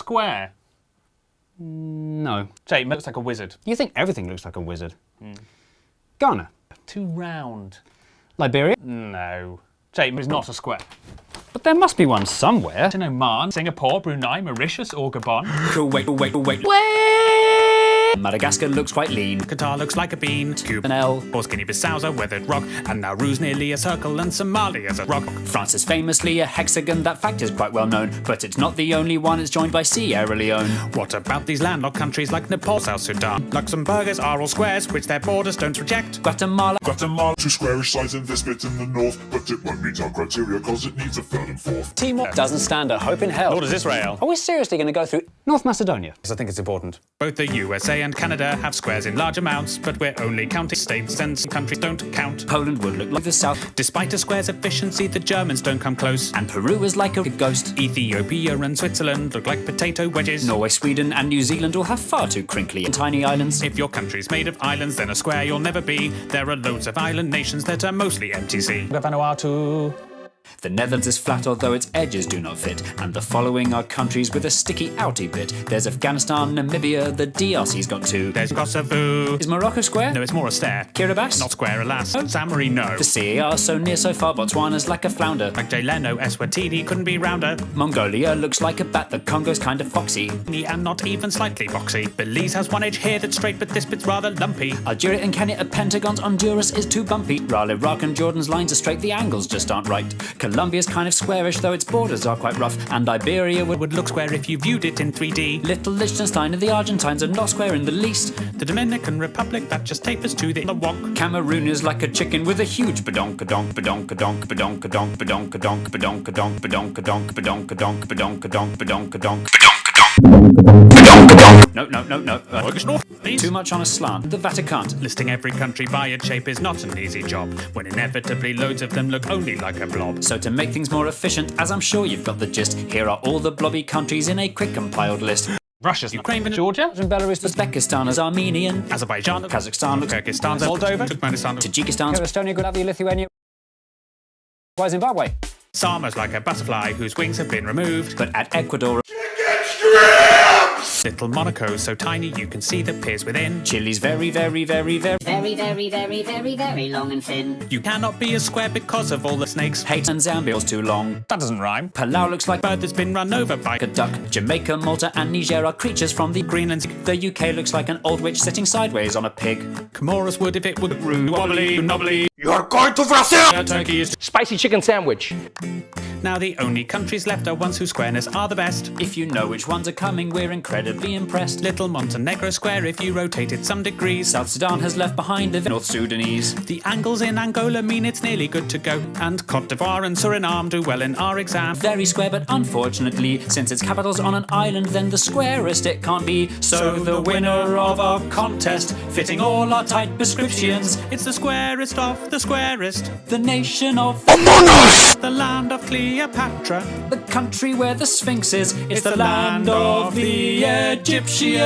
square? No. Jake, it looks like a wizard. You think everything looks like a wizard. Ghana. Too round. Liberia. No. Jake, it's not a square. But there must be one somewhere. In Oman, Singapore, Brunei, Mauritius, or Gabon. Wait. Madagascar looks quite lean. Qatar looks like a bean. Cuba an L. Or Guinea-Bissau's a weathered rock. And Nauru's nearly a circle and Somalia's a rock. France is famously a hexagon, that fact is quite well known. But it's not the only one, it's joined by Sierra Leone. What about these landlocked countries like Nepal, South Sudan? Luxembourgers are all squares, which their borders don't reject. Guatemala. Two squarish sides in this bit in the north, but it won't meet our criteria cause it needs a third and fourth. Timor doesn't stand a hope in hell. Nor does Israel. Are we seriously going to go through North Macedonia? Because I think it's important. Both the USA and Canada have squares in large amounts, but we're only counting states and some countries don't count. Poland would look like the South. Despite a square's efficiency, the Germans don't come close. And Peru is like a ghost. Ethiopia and Switzerland look like potato wedges. Norway, Sweden and New Zealand all have far too crinkly and tiny islands. If your country's made of islands, then a square you'll never be. There are loads of island nations that are mostly MTC. Vanuatu. The Netherlands is flat, although its edges do not fit. And the following are countries with a sticky outy bit. There's Afghanistan, Namibia, the DRC's got two. There's Kosovo. Is Morocco square? No, it's more a stare. Kiribati? Not square, alas. San Marino. The CAR so near so far, Botswana's like a flounder. Like Jay Leno, Eswatini couldn't be rounder. Mongolia looks like a bat, the Congo's kind of foxy. And not even slightly boxy. Belize has one edge here that's straight, but this bit's rather lumpy. Algeria and Kenya are pentagons, Honduras is too bumpy. While Iraq and Jordan's lines are straight, the angles just aren't right. Colombia's kind of squarish, though its borders are quite rough. And Iberia would look square if you viewed it in 3D. Little Liechtenstein and the Argentines are not square in the least. The Dominican Republic, that just tapers to the wok. Cameroon is like a chicken with a huge badonkadonk, badonkadonk, badonkadonk, badonkadonk, badonkadonk, badonkadonk, badonkadonk, badonkadonk, badonkadonk. No. Too much on a slant. The Vatican. Listing every country by its shape is not an easy job, when inevitably loads of them look only like a blob. So to make things more efficient, as I'm sure you've got the gist, here are all the blobby countries in a quick compiled list. Russia's Ukraine, Georgia, and Belarus, Uzbekistan is Armenian, Azerbaijan, Kazakhstan, Kyrgyzstan, Moldova, Turkmenistan, Tajikistan, Estonia, Latvia, Lithuania, why Zimbabwe? Sama's like a butterfly whose wings have been removed. But at Ecuador, Little Monaco, so tiny you can see the piers within. Chile's very long and thin. You cannot be a square because of all the snakes. Hate and Zambia's too long. That doesn't rhyme. Palau looks like a bird that's been run over by a duck. Jamaica, Malta and Niger are creatures from the Greenland. The UK looks like an old witch sitting sideways on a pig. Comoros would if it would wobbly, knobbly. You're going to Brazil! Turkey is spicy chicken sandwich. Now the only countries left are ones whose squareness are the best. If you know which ones are coming, we're incredibly impressed. Little Montenegro square if you rotate it some degrees. South Sudan has left behind the North Sudanese. The angles in Angola mean it's nearly good to go. And Cote d'Ivoire and Suriname do well in our exam. Very square, but unfortunately, since its capital's on an island, then the squarest it can't be. So the winner of our contest, fitting all our tight prescriptions, it's the squarest of the squarest. The nation of the land of Cleopatra. The country where the Sphinx is. It's the land of the Egyptians.